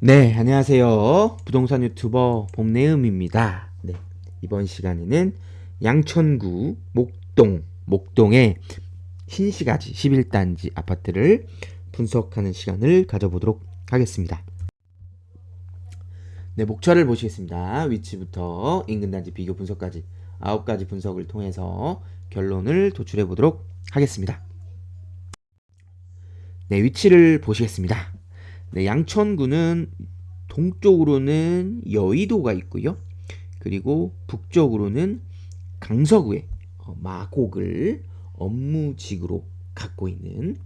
네, 안녕하세요. 부동산 유튜버 봄내음입니다. 네, 이번 시간에는 양천구 목동의 신시가지 11단지 아파트를 분석하는 시간을 가져보도록 하겠습니다. 네, 목차를 보시겠습니다. 위치부터 인근단지 비교 분석까지 9가지 분석을 통해서 결론을 도출해 보도록 하겠습니다. 네, 위치를 보시겠습니다. 네, 양천구는 동쪽으로는 여의도가 있고요. 그리고 북쪽으로는 강서구의 마곡을 업무직으로 갖고 있는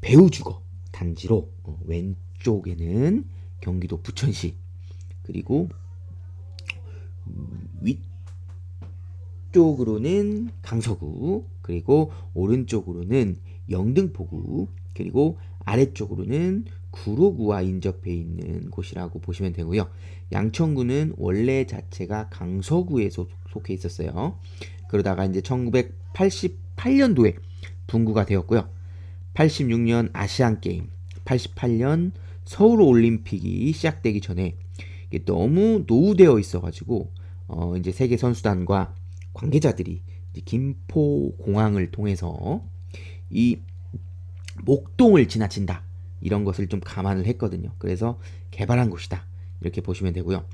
배우주거 단지로 왼쪽에는 경기도 부천시, 그리고 위쪽으로는 강서구, 그리고 오른쪽으로는 영등포구, 그리고 아래쪽으로는 구로구와 인접해 있는 곳이라고 보시면 되고요. 양천구는 원래 자체가 강서구에 속해 있었어요. 그러다가 이제 1988년도에 분구가 되었고요. 86년 아시안게임, 88년 서울올림픽이 시작되기 전에 이게 너무 노후되어 있어가지고 이제 세계 선수단과 관계자들이 이제 김포공항을 통해서 이 목동을 지나친다, 이런 것을 좀 감안을 했거든요. 그래서 개발한 곳이다, 이렇게 보시면 되고요.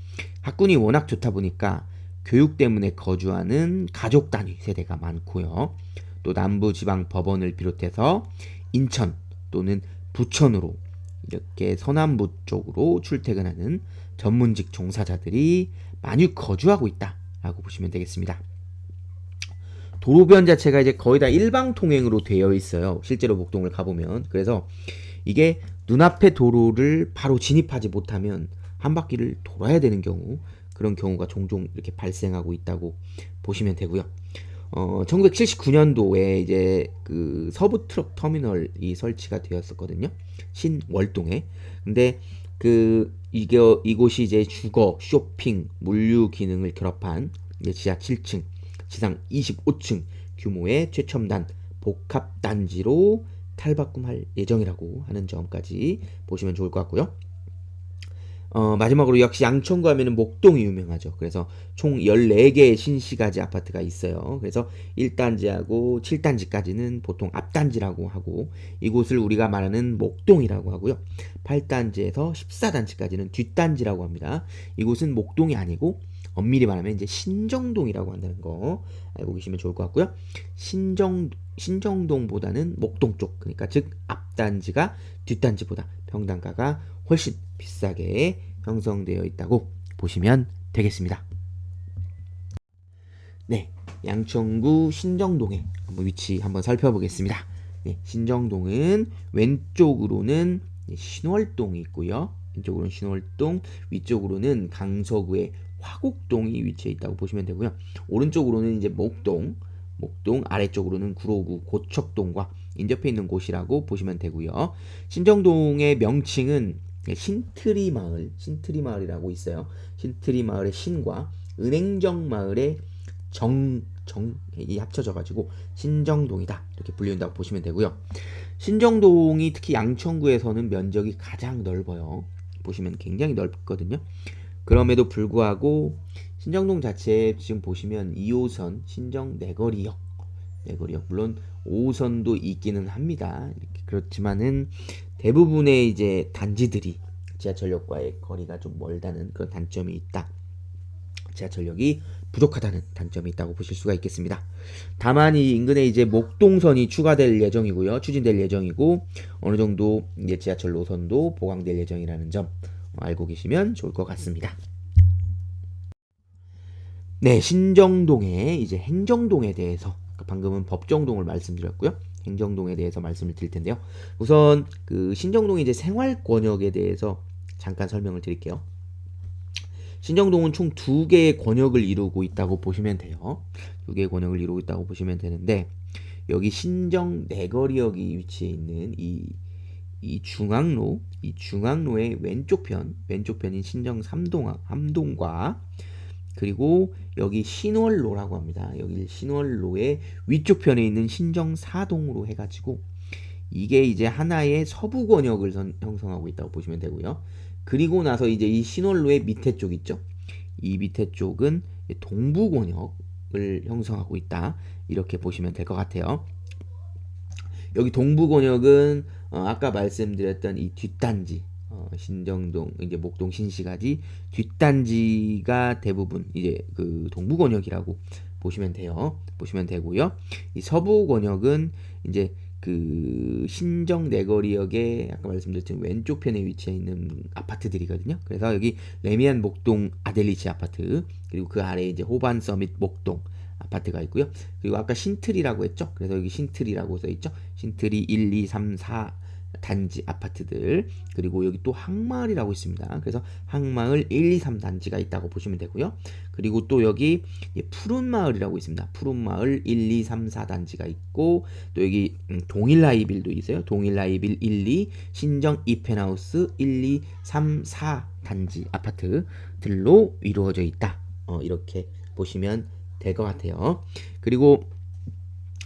학군이 워낙 좋다 보니까 교육 때문에 거주하는 가족 단위 세대가 많고요. 또 남부지방 법원을 비롯해서 인천 또는 부천으로 이렇게 서남부 쪽으로 출퇴근하는 전문직 종사자들이 많이 거주하고 있다라고 보시면 되겠습니다. 도로변 자체가 이제 거의 다 일방 통행으로 되어 있어요. 실제로 목동을 가보면. 그래서 이게 눈앞의 도로를 바로 진입하지 못하면 한 바퀴를 돌아야 되는 경우, 그런 경우가 종종 이렇게 발생하고 있다고 보시면 되고요. 1979년도에 이제 그 서부 트럭 터미널이 설치가 되었었거든요. 신월동에. 근데 이곳이 이제 주거, 쇼핑, 물류 기능을 결합한 이제 지하 7층, 지상 25층 규모의 최첨단 복합단지로 탈바꿈할 예정이라고 하는 점까지 보시면 좋을 것 같고요. 마지막으로 역시 양천구 하면은 목동이 유명하죠. 그래서 총 14개의 신시가지 아파트가 있어요. 그래서 1단지하고 7단지까지는 보통 앞단지라고 하고, 이곳을 우리가 말하는 목동이라고 하고요. 8단지에서 14단지까지는 뒷단지라고 합니다. 이곳은 목동이 아니고 엄밀히 말하면 이제 신정동이라고 한다는 거 알고 계시면 좋을 것 같고요. 신정동보다는 목동 쪽, 그러니까 즉 앞단지가 뒷단지보다 평당가가 훨씬 비싸게 형성되어 있다고 보시면 되겠습니다. 네, 양천구 신정동의 위치 한번 살펴보겠습니다. 네, 신정동은 왼쪽으로는 신월동이 있고요. 왼쪽으로는 신월동, 위쪽으로는 강서구의 화곡동이 위치해 있다고 보시면 되고요. 오른쪽으로는 이제 목동, 아래쪽으로는 구로구 고척동과 인접해 있는 곳이라고 보시면 되고요. 신정동의 명칭은 신트리마을이라고 있어요. 신트리마을의 신과 은행정마을의 이 합쳐져가지고 신정동이다, 이렇게 불린다고 보시면 되고요. 신정동이 특히 양천구에서는 면적이 가장 넓어요. 보시면 굉장히 넓거든요. 그럼에도 불구하고 신정동 자체에 지금 보시면 2호선 신정 내거리역, 물론 5호선도 있기는 합니다. 그렇지만은 대부분의 이제 단지들이 지하철역과의 거리가 좀 멀다는 그런 단점이 있다. 지하철역이 부족하다는 단점이 있다고 보실 수가 있겠습니다. 다만 이 인근에 이제 목동선이 추가될 예정이고요. 추진될 예정이고, 어느 정도 이제 지하철 노선도 보강될 예정이라는 점 알고 계시면 좋을 것 같습니다. 네, 신정동의 이제 행정동에 대해서, 방금은 법정동을 말씀드렸고요. 행정동에 대해서 말씀을 드릴 텐데요. 우선 그 신정동의 이제 생활권역에 대해서 잠깐 설명을 드릴게요. 신정동은 총 2개의 권역을 이루고 있다고 보시면 돼요. 2개의 권역을 이루고 있다고 보시면 되는데, 여기 신정 내거리역이 위치해 있는 이 중앙로의 왼쪽편인 신정 3동과, 그리고 여기 신월로라고 합니다. 여기 신월로의 위쪽 편에 있는 신정 4동으로 해가지고 이게 이제 하나의 서부 권역을 형성하고 있다고 보시면 되고요. 그리고 나서 이제 이 신월로의 밑에 쪽 있죠. 이 밑에 쪽은 동부 권역을 형성하고 있다. 이렇게 보시면 될 것 같아요. 여기 동부 권역은 아까 말씀드렸던 이 뒷단지 신정동 이제 목동 신시가지 뒷단지가 대부분 이제 그 동부 권역이라고 보시면 돼요. 보시면 되고요. 이 서부 권역은 이제 그 신정 내거리역의 아까 말씀드렸던 왼쪽 편에 위치해 있는 아파트들이거든요. 그래서 여기 레미안 목동 아델리치 아파트 그리고 그 아래에 이제 호반 서밋 목동 아파트가 있고요. 그리고 아까 신트리라고 했죠. 그래서 여기 신트리라고 써 있죠. 신트리 1, 2, 3, 4 단지 아파트들 그리고 여기 또 항마을이라고 있습니다. 그래서 항마을 1, 2, 3 단지가 있다고 보시면 되고요. 그리고 또 여기 푸른마을이라고 있습니다. 푸른마을 1, 2, 3, 4 단지가 있고 또 여기 동일라이빌도 있어요. 동일라이빌 1, 2 신정 이펜하우스 1, 2, 3, 4 단지 아파트들로 이루어져 있다. 이렇게 보시면 될 것 같아요. 그리고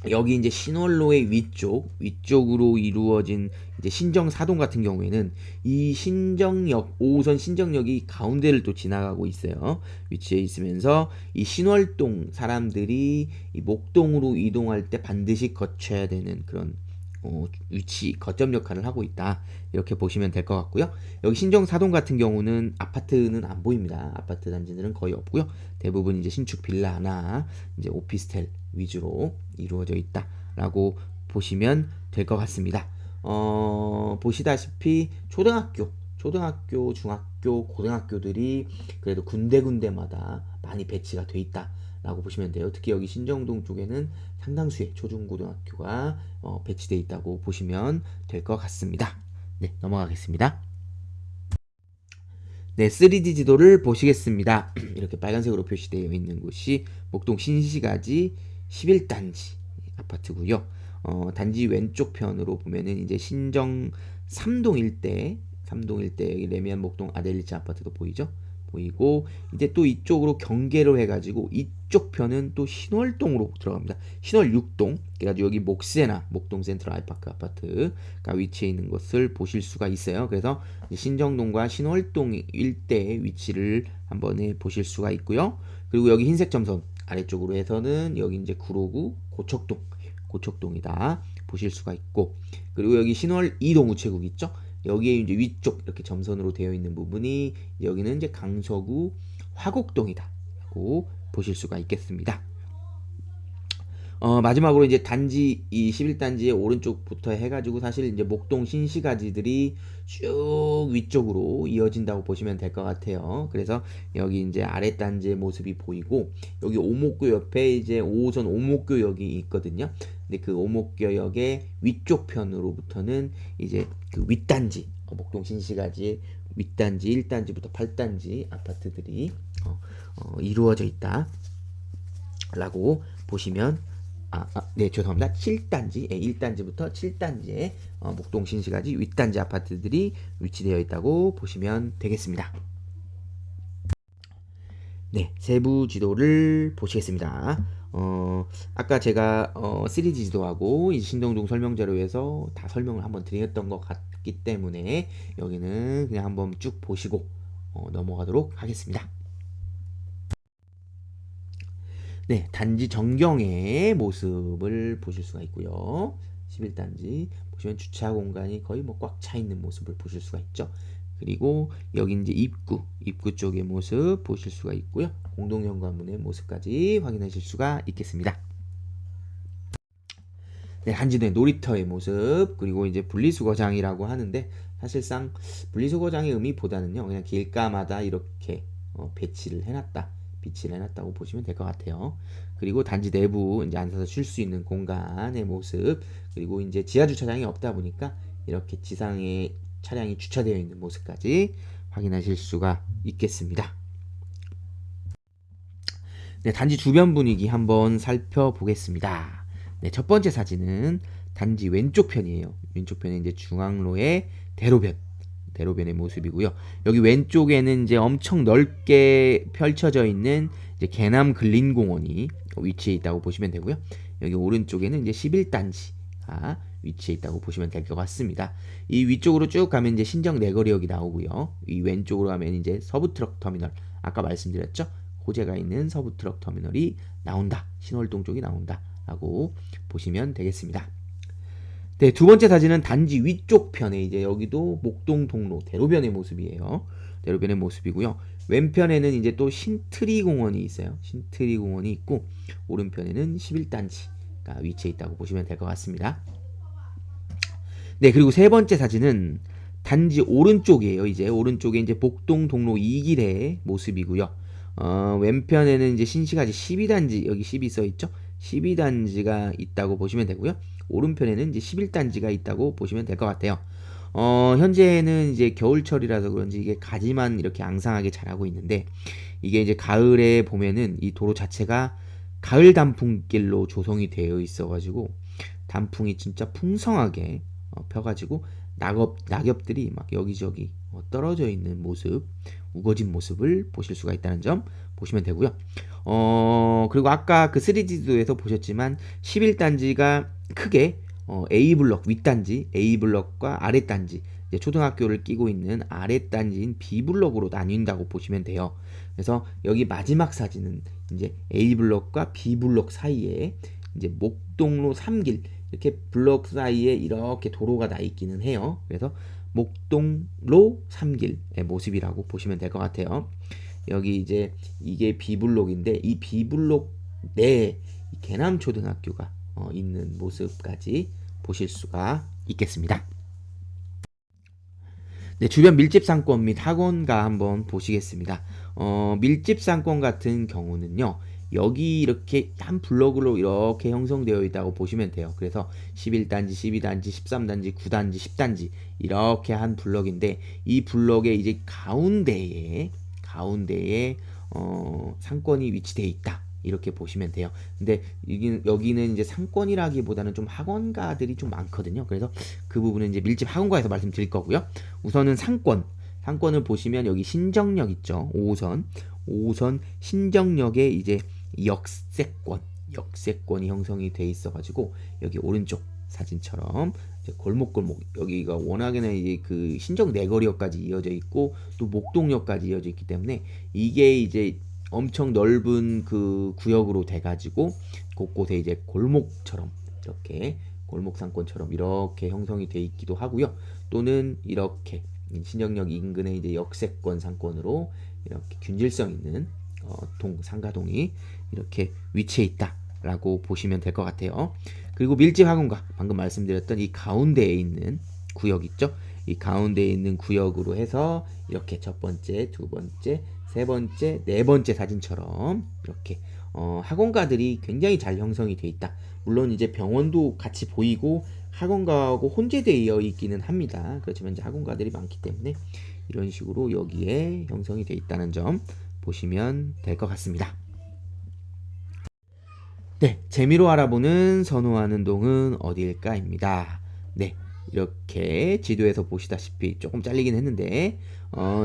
여기 이제 신월로의 위쪽으로 이루어진 이제 신정 사동 같은 경우에는 이 신정역 5호선 신정역이 가운데를 또 지나가고 있어요. 위치해 있으면서 이 신월동 사람들이 이 목동으로 이동할 때 반드시 거쳐야 되는 그런 위치 거점 역할을 하고 있다. 이렇게 보시면 될 것 같고요. 여기 신정 사동 같은 경우는 아파트는 안 보입니다. 아파트 단지들은 거의 없고요. 대부분 이제 신축 빌라 하나 이제 오피스텔 위주로 이루어져 있다라고 보시면 될 것 같습니다. 보시다시피 초등학교, 중학교, 고등학교들이 그래도 군데군데마다 많이 배치가 돼 있다라고 보시면 돼요. 특히 여기 신정동 쪽에는 상당수의 초중고등학교가 배치되어 있다고 보시면 될 것 같습니다. 네, 넘어가겠습니다. 네, 3D 지도를 보시겠습니다. 이렇게 빨간색으로 표시되어 있는 곳이 목동 신시가지 11단지 아파트고요. 단지 왼쪽 편으로 보면은 이제 신정 3동 일대 여기 레미안 목동 아델리치 아파트도 보이죠? 보이고 이제 또 이쪽으로 경계로 해가지고 이쪽 편은 또 신월동으로 들어갑니다. 신월 6동 그래가지고 여기 목세나 목동 센트럴 아이파크 아파트가 위치해 있는 것을 보실 수가 있어요. 그래서 신정동과 신월동 일대의 위치를 한번 보실 수가 있고요. 그리고 여기 흰색 점선 아래쪽으로 해서는 여기 이제 구로구 고척동이다 보실 수가 있고 그리고 여기 신월 2동 우체국 있죠? 여기에 이제 위쪽 이렇게 점선으로 되어 있는 부분이 여기는 이제 강서구 화곡동이다라고 보실 수가 있겠습니다. 마지막으로 이제 단지 이 11단지의 오른쪽부터 해가지고 사실 이제 목동 신시가지들이 쭉 위쪽으로 이어진다고 보시면 될 것 같아요. 그래서 여기 이제 아랫단지의 모습이 보이고 여기 오목교 옆에 이제 5호선 오목교역이 있거든요. 근데 그 오목교역의 위쪽 편으로부터는 이제 그 윗단지 목동 신시가지의 윗단지 1단지부터 8단지 아파트들이 이루어져 있다라고 보시면 네, 죄송합니다. 7단지, 1단지부터 7단지의 목동 신시가지 윗단지 아파트들이 위치되어 있다고 보시면 되겠습니다. 네, 세부 지도를 보시겠습니다. 아까 제가 3D 지도하고 이 신정동 설명 자료에서 다 설명을 한번 드렸던 것 같기 때문에 여기는 그냥 한번 쭉 보시고 넘어가도록 하겠습니다. 네, 단지 전경의 모습을 보실 수가 있고요. 11단지 보시면 주차 공간이 거의 뭐 꽉 차 있는 모습을 보실 수가 있죠. 그리고 여기 이제 입구 쪽의 모습 보실 수가 있고요. 공동 현관문의 모습까지 확인하실 수가 있겠습니다. 네, 단지 내 놀이터의 모습 그리고 이제 분리수거장이라고 하는데 사실상 분리수거장의 의미보다는요 그냥 길가마다 이렇게 비치를 해놨다고 보시면 될 것 같아요. 그리고 단지 내부 이제 앉아서 쉴 수 있는 공간의 모습 그리고 이제 지하 주차장이 없다 보니까 이렇게 지상에 차량이 주차되어 있는 모습까지 확인하실 수가 있겠습니다. 네, 단지 주변 분위기 한번 살펴보겠습니다. 네, 첫 번째 사진은 단지 왼쪽 편이에요. 왼쪽 편에 이제 중앙로의 대로변의 모습이고요. 여기 왼쪽에는 이제 엄청 넓게 펼쳐져 있는 이제 개남 근린공원이 위치해 있다고 보시면 되고요. 여기 오른쪽에는 이제 11단지가 위치해 있다고 보시면 될 것 같습니다. 이 위쪽으로 쭉 가면 이제 신정 내거리역이 나오고요. 이 왼쪽으로 가면 이제 서부트럭 터미널, 아까 말씀드렸죠? 호재가 있는 서부트럭 터미널이 나온다. 신월동 쪽이 나온다. 라고 보시면 되겠습니다. 네, 두 번째 사진은 단지 위쪽 편에 이제 여기도 목동 동로 대로변의 모습이에요. 대로변의 모습이고요. 왼편에는 이제 또 신트리 공원이 있어요. 신트리 공원이 있고 오른편에는 11단지가 위치해 있다고 보시면 될 것 같습니다. 네, 그리고 세 번째 사진은 단지 오른쪽이에요. 이제 오른쪽에 이제 목동 동로 2길의 모습이고요. 왼편에는 이제 신시가지 12단지, 여기 12 써 있죠? 12단지가 있다고 보시면 되고요. 오른편에는 이제 11단지가 있다고 보시면 될 것 같아요. 현재는 이제 겨울철이라서 그런지 이게 가지만 이렇게 앙상하게 자라고 있는데, 이게 이제 가을에 보면은 이 도로 자체가 가을 단풍길로 조성이 되어 있어가지고 단풍이 진짜 풍성하게 펴가지고 낙엽들이 막 여기저기 떨어져 있는 모습, 우거진 모습을 보실 수가 있다는 점 보시면 되고요. 그리고 아까 그 3D도에서 보셨지만 11단지가 크게 A블럭 윗단지, A블럭과 아랫단지, 이제 초등학교를 끼고 있는 아랫단지인 B블럭으로 나뉜다고 보시면 돼요. 그래서 여기 마지막 사진은 이제 A블럭과 B블럭 사이에 이제 목동로 3길, 이렇게 블럭 사이에 이렇게 도로가 나 있기는 해요. 그래서 목동로 3길의 모습이라고 보시면 될 것 같아요. 여기 이제 이게 B블록인데 이 B블록 내에 개남초등학교가 있는 모습까지 보실 수가 있겠습니다. 네, 주변 밀집 상권 및 학원가 한번 보시겠습니다. 밀집 상권 같은 경우는요, 여기 이렇게 한 블럭으로 이렇게 형성되어 있다고 보시면 돼요. 그래서 11단지, 12단지, 13단지, 9단지, 10단지 이렇게 한 블럭인데 이 블럭의 이제 가운데에 상권이 위치되어 있다. 이렇게 보시면 돼요. 근데 여기는 이제 상권이라기보다는 좀 학원가들이 좀 많거든요. 그래서 그 부분은 이제 밀집 학원가에서 말씀드릴 거고요. 우선은 상권을 보시면 여기 신정역 있죠. 5호선 신정역에 이제 역세권이 형성이 돼 있어가지고 여기 오른쪽 사진처럼 골목골목, 여기가 워낙에는 이제 그 신정 내거리역까지 이어져 있고 또 목동역까지 이어져 있기 때문에 이게 이제 엄청 넓은 그 구역으로 돼가지고 곳곳에 이제 골목처럼 이렇게 골목상권처럼 이렇게 형성이 돼 있기도 하고요. 또는 이렇게 신정역 인근에 이제 역세권 상권으로 이렇게 균질성 있는 상가동이 이렇게 위치해 있다라고 보시면 될 것 같아요. 그리고 밀집 학원가, 방금 말씀드렸던 이 가운데에 있는 구역 있죠? 이 가운데에 있는 구역으로 해서 이렇게 첫 번째, 두 번째, 세 번째, 네 번째 사진처럼 이렇게 학원가들이 굉장히 잘 형성이 돼 있다. 물론 이제 병원도 같이 보이고 학원가하고 혼재되어 있기는 합니다. 그렇지만 이제 학원가들이 많기 때문에 이런 식으로 여기에 형성이 돼 있다는 점 보시면 될 것 같습니다. 네, 재미로 알아보는 선호하는 동은 어디일까입니다. 네, 이렇게 지도에서 보시다시피 조금 잘리긴 했는데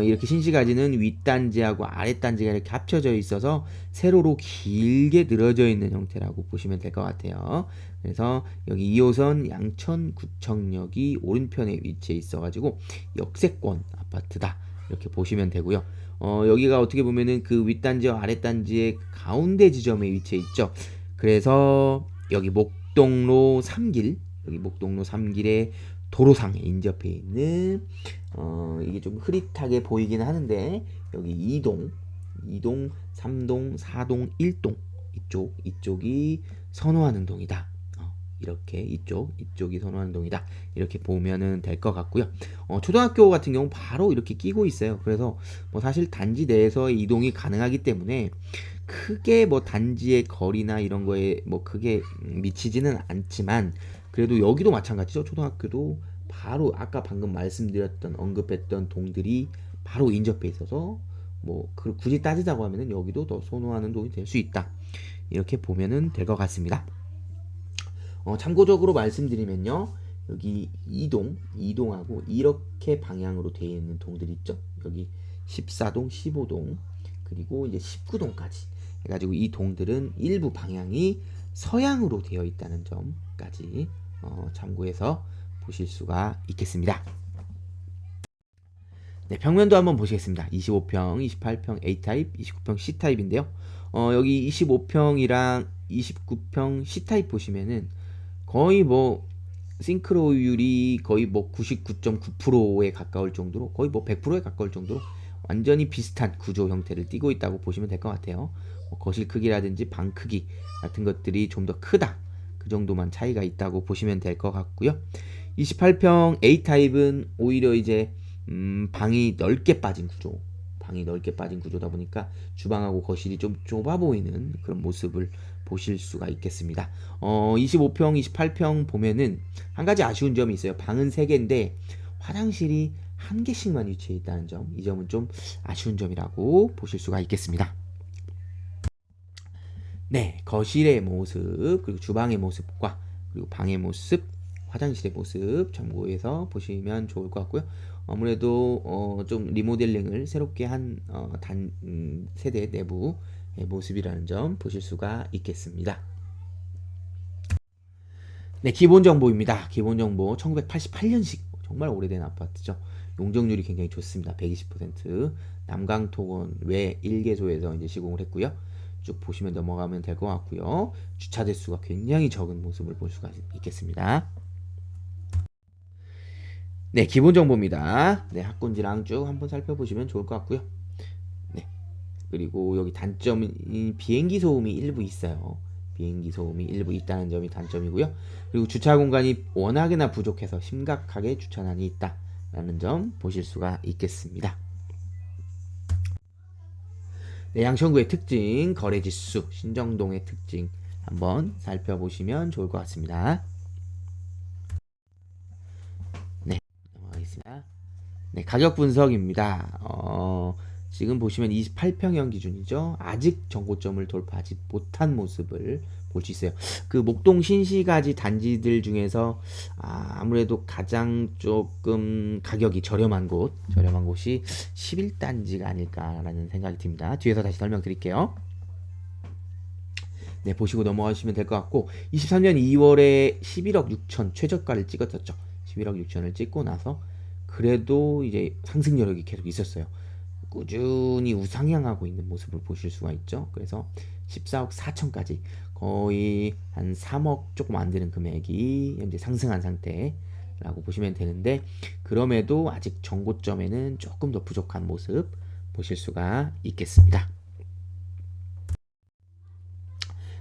이렇게 신시가지는 윗단지하고 아랫단지가 이렇게 합쳐져 있어서 세로로 길게 늘어져 있는 형태라고 보시면 될 것 같아요. 그래서 여기 2호선 양천구청역이 오른편에 위치해 있어가지고 역세권 아파트다 이렇게 보시면 되고요. 여기가 어떻게 보면은 그 윗단지와 아랫단지의 가운데 지점에 위치해 있죠. 그래서 여기 목동로 3길에 도로상에 인접해 있는 이게 좀 흐릿하게 보이긴 하는데 여기 2동, 3동, 4동, 1동 이쪽이 선호하는 동이다. 이렇게 이쪽이 선호하는 동이다. 이렇게 보면은 될 것 같고요. 초등학교 같은 경우 바로 이렇게 끼고 있어요. 그래서 뭐 사실 단지 내에서 이동이 가능하기 때문에 크게 뭐 단지의 거리나 이런 거에 뭐 크게 미치지는 않지만 그래도 여기도 마찬가지죠. 초등학교도 바로 아까 방금 말씀드렸던 언급했던 동들이 바로 인접해 있어서 뭐 굳이 따지자고 하면은 여기도 더 선호하는 동이 될 수 있다. 이렇게 보면은 될 것 같습니다. 참고적으로 말씀드리면요. 여기 2동하고 이렇게 방향으로 되어 있는 동들이 있죠. 여기 14동, 15동, 그리고 이제 19동까지 해가지고 이 동들은 일부 방향이 서양으로 되어 있다는 점까지 참고해서 보실 수가 있겠습니다. 네, 평면도 한번 보시겠습니다. 25평, 28평 A타입, 29평 C타입인데요. 여기 25평이랑 29평 C타입 보시면은 거의 뭐 싱크로율이 거의 뭐 99.9%에 가까울 정도로, 거의 뭐 100%에 가까울 정도로 완전히 비슷한 구조 형태를 띠고 있다고 보시면 될 것 같아요. 거실 크기라든지 방 크기 같은 것들이 좀 더 크다, 그 정도만 차이가 있다고 보시면 될 것 같고요. 28평 A타입은 오히려 이제 방이 넓게 빠진 구조다 보니까 주방하고 거실이 좀 좁아 보이는 그런 모습을 보실 수가 있겠습니다. 25평, 28평 보면은 한 가지 아쉬운 점이 있어요. 방은 3개인데 화장실이 1개씩만 위치해 있다는 점, 이 점은 좀 아쉬운 점이라고 보실 수가 있겠습니다. 네, 거실의 모습, 그리고 주방의 모습과 그리고 방의 모습, 화장실의 모습 참고해서 보시면 좋을 것 같고요. 아무래도 좀 리모델링을 새롭게 한 세대 내부의 모습이라는 점 보실 수가 있겠습니다. 네, 기본 정보입니다. 기본 정보 1988년식, 정말 오래된 아파트죠. 용적률이 굉장히 좋습니다. 120%. 남강토건 외 1개소에서 이제 시공을 했고요. 쭉 보시면 넘어가면 될 것 같고요. 주차 대수가 굉장히 적은 모습을 볼 수가 있겠습니다. 네, 기본 정보입니다. 네, 학군지랑 쭉 한번 살펴보시면 좋을 것 같고요. 네, 그리고 여기 단점이 비행기 소음이 일부 있어요. 비행기 소음이 일부 있다는 점이 단점이고요. 그리고 주차 공간이 워낙에나 부족해서 심각하게 주차난이 있다라는 점 보실 수가 있겠습니다. 네, 양천구의 특징, 거래지수, 신정동의 특징 한번 살펴보시면 좋을 것 같습니다. 네, 넘어가겠습니다. 네, 가격 분석입니다. 지금 보시면 28평형 기준이죠. 아직 정고점을 돌파하지 못한 모습을 볼 수 있어요. 그 목동 신시가지 단지들 중에서 아무래도 가장 조금 가격이 저렴한 곳이 11단지가 아닐까라는 생각이 듭니다. 뒤에서 다시 설명드릴게요. 네, 보시고 넘어가시면 될 것 같고, 23년 2월에 11억 6천 최저가를 찍었었죠. 11억 6천을 찍고 나서 그래도 이제 상승 여력이 계속 있었어요. 꾸준히 우상향하고 있는 모습을 보실 수가 있죠. 그래서 14억 4천까지 거의 한 3억 조금 안 되는 금액이 현재 상승한 상태라고 보시면 되는데, 그럼에도 아직 정고점에는 조금 더 부족한 모습 보실 수가 있겠습니다.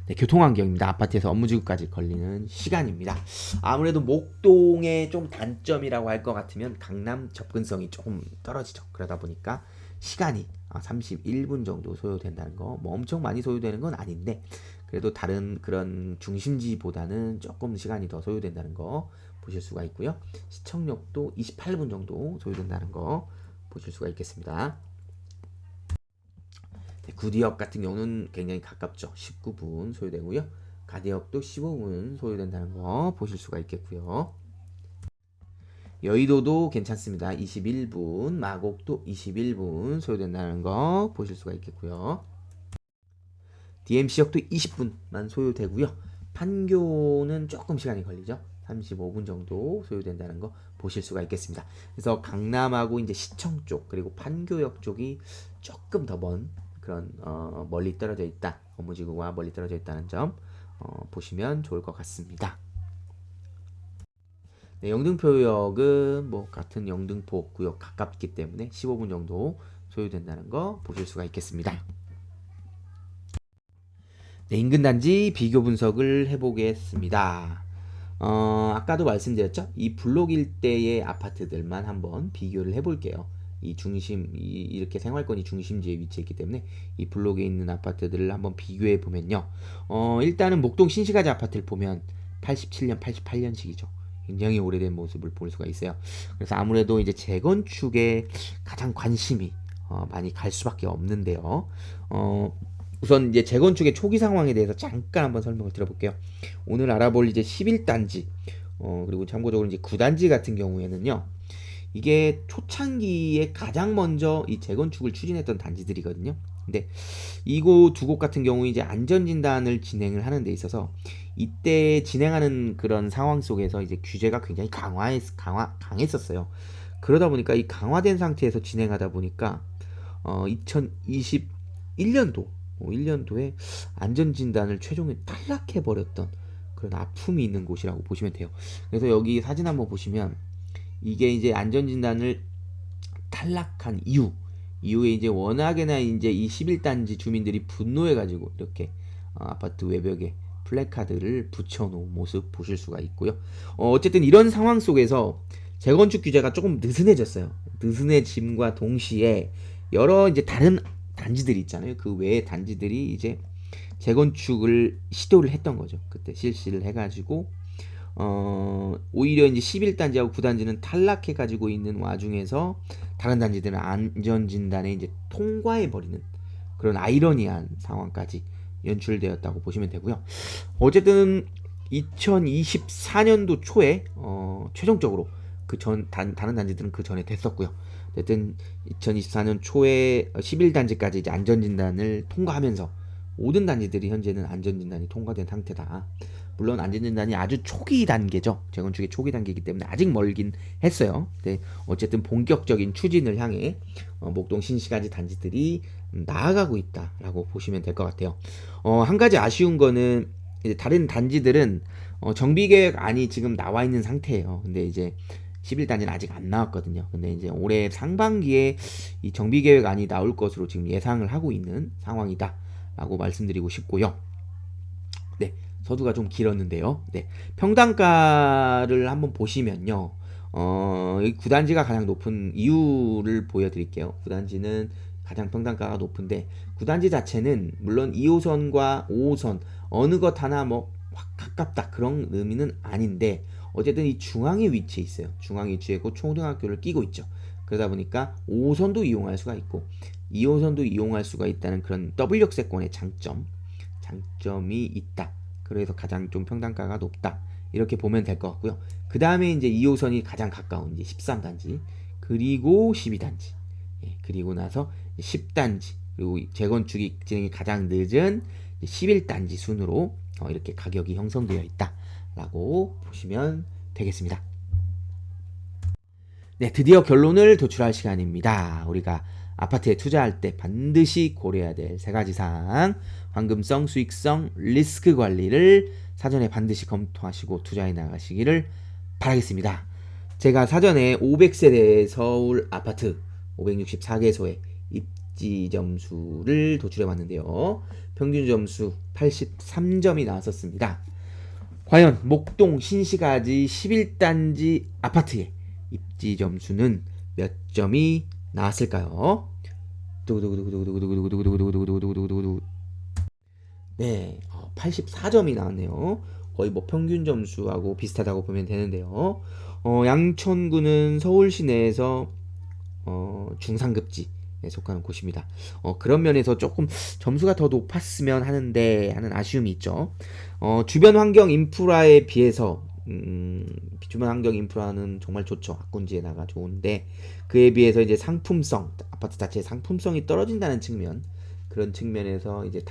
네, 교통환경입니다. 아파트에서 업무지구까지 걸리는 시간입니다. 아무래도 목동의 좀 단점이라고 할 것 같으면 강남 접근성이 조금 떨어지죠. 그러다 보니까 시간이 31분 정도 소요된다는 거, 뭐 엄청 많이 소요되는 건 아닌데 그래도 다른 그런 중심지보다는 조금 시간이 더 소요된다는 거 보실 수가 있고요. 시청역도 28분 정도 소요된다는 거 보실 수가 있겠습니다. 구디역 같은 경우는 굉장히 가깝죠. 19분 소요되고요. 가디역도 15분 소요된다는 거 보실 수가 있겠고요. 여의도도 괜찮습니다. 21분, 마곡도 21분 소요된다는 거 보실 수가 있겠고요. DMC역도 20분만 소요되고요. 판교는 조금 시간이 걸리죠. 35분 정도 소요된다는 거 보실 수가 있겠습니다. 그래서 강남하고 이제 시청 쪽 그리고 판교역 쪽이 조금 더 먼 그런 멀리 떨어져 있다, 업무지구가 멀리 떨어져 있다는 점 보시면 좋을 것 같습니다. 네, 영등포역은 뭐 같은 영등포 구역 가깝기 때문에 15분 정도 소요된다는 거 보실 수가 있겠습니다. 네, 인근 단지 비교 분석을 해보겠습니다. 아까도 말씀드렸죠? 이 블록 일대의 아파트들만 한번 비교를 해볼게요. 이렇게 생활권이 중심지에 위치했기 때문에 이 블록에 있는 아파트들을 한번 비교해 보면요. 일단은 목동 신시가지 아파트를 보면 87년, 88년식이죠. 굉장히 오래된 모습을 볼 수가 있어요. 그래서 아무래도 이제 재건축에 가장 관심이 많이 갈 수밖에 없는데요. 우선 이제 재건축의 초기 상황에 대해서 잠깐 한번 설명을 드려볼게요. 오늘 알아볼 이제 11단지, 그리고 참고적으로 이제 9단지 같은 경우에는요. 이게 초창기에 가장 먼저 이 재건축을 추진했던 단지들이거든요. 근데 이곳 두 곳 같은 경우 이제 안전진단을 진행을 하는 데 있어서 이때 진행하는 그런 상황 속에서 이제 규제가 굉장히 강했었어요. 그러다 보니까 이 강화된 상태에서 진행하다 보니까 2021년도 1년도에 안전진단을 최종에 탈락해버렸던 그런 아픔이 있는 곳이라고 보시면 돼요. 그래서 여기 사진 한번 보시면 이게 이제 안전진단을 탈락한 이후에 이제 워낙에나 이제 이 11단지 주민들이 분노해가지고 이렇게 아파트 외벽에 플래카드를 붙여놓은 모습 보실 수가 있고요. 어쨌든 이런 상황 속에서 재건축 규제가 조금 느슨해졌어요. 느슨해짐과 동시에 여러 이제 다른 단지들이 있잖아요. 그 외의 단지들이 이제 재건축을 시도를 했던 거죠. 그때 실시를 해가지고 오히려 이제 11단지하고 9단지는 탈락해가지고 있는 와중에서 다른 단지들은 안전진단에 이제 통과해버리는 그런 아이러니한 상황까지 연출되었다고 보시면 되고요. 어쨌든 2024년도 초에 최종적으로 다른 단지들은 그 전에 됐었고요. 어쨌든 2024년 초에 11단지까지 이제 안전진단을 통과하면서 모든 단지들이 현재는 안전진단이 통과된 상태다. 물론 안전진단이 아주 초기 단계죠. 재건축의 초기 단계이기 때문에 아직 멀긴 했어요. 네, 어쨌든 본격적인 추진을 향해 목동 신시가지 단지들이 나아가고 있다라고 보시면 될 것 같아요. 한 가지 아쉬운 거는 이제 다른 단지들은 정비계획안이 지금 나와 있는 상태예요. 근데 이제 11단지는 아직 안 나왔거든요. 근데 이제 올해 상반기에 이 정비계획안이 나올 것으로 지금 예상을 하고 있는 상황이다 라고 말씀드리고 싶고요. 네, 서두가 좀 길었는데요. 네, 평당가를 한번 보시면요. 이 9단지가 가장 높은 이유를 보여드릴게요. 9단지는 가장 평당가가 높은데 9단지 자체는 물론 2호선과 5호선 어느 것 하나 뭐 확 가깝다 그런 의미는 아닌데 어쨌든 이 중앙에 위치해 있어요. 중앙에 위치해 있고 초등학교를 끼고 있죠. 그러다 보니까 5호선도 이용할 수가 있고 2호선도 이용할 수가 있다는 그런 W역세권의 장점이 있다. 그래서 가장 좀 평당가가 높다. 이렇게 보면 될 것 같고요. 그 다음에 이제 2호선이 가장 가까운 이제 13단지, 그리고 12단지, 그리고 나서 10단지, 그리고 재건축이 진행이 가장 늦은 11단지 순으로 이렇게 가격이 형성되어 있다라고 보시면 되겠습니다. 네, 드디어 결론을 도출할 시간입니다. 우리가 아파트에 투자할 때 반드시 고려해야 될 세 가지 사항, 황금성, 수익성, 리스크 관리를 사전에 반드시 검토하시고 투자해 나가시기를 바라겠습니다. 제가 사전에 500세대 서울 아파트 564개소의 입지 점수를 도출해 봤는데요. 평균 점수 83점이 나왔었습니다. 과연 목동 신시가지 11단지 아파트의 입지 점수는 몇 점이 나왔을까요? 네, 84점이 나왔네요. 거의 뭐 평균 점수하고 비슷하다고 보면 되는데요. 양천구는 서울시 내에서 중상급지에 속하는 곳입니다. 그런 면에서 조금 점수가 더 높았으면 하는 아쉬움이 있죠. 주변 환경 인프라에 비해서 주변 환경 인프라는 정말 좋죠. 학군지에다가 좋은데 그에 비해서 이제 상품성, 아파트 자체의 상품성이 떨어진다는 측면, 그런 측면에서 이제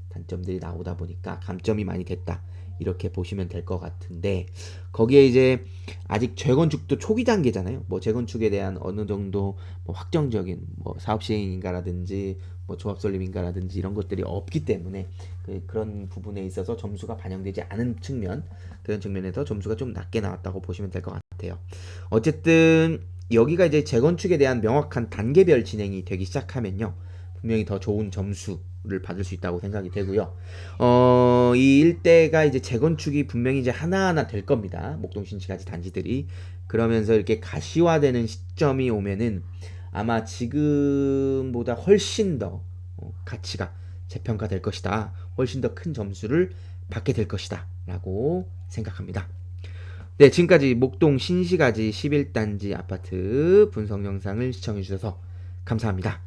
단점들이 나오다 보니까 감점이 많이 됐다. 이렇게 보시면 될 것 같은데 거기에 이제 아직 재건축도 초기 단계잖아요. 뭐 재건축에 대한 어느 정도 뭐 확정적인 뭐 사업 시행인가라든지 뭐 조합 설립인가라든지 이런 것들이 없기 때문에 그런 부분에 있어서 점수가 반영되지 않은 측면, 그런 측면에서 점수가 좀 낮게 나왔다고 보시면 될 것 같아요. 어쨌든 여기가 이제 재건축에 대한 명확한 단계별 진행이 되기 시작하면요, 분명히 더 좋은 점수를 받을 수 있다고 생각이 되고요. 이 일대가 이제 재건축이 분명히 이제 하나하나 될 겁니다. 목동 신시가지 단지들이. 그러면서 이렇게 가시화되는 시점이 오면은 아마 지금보다 훨씬 더 가치가 재평가될 것이다. 훨씬 더 큰 점수를 받게 될 것이다. 라고 생각합니다. 네, 지금까지 목동 신시가지 11단지 아파트 분석 영상을 시청해 주셔서 감사합니다.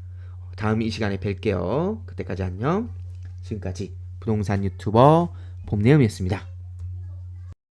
다음 이 시간에 뵐게요. 그때까지 안녕. 지금까지 부동산 유튜버 봄내음이었습니다.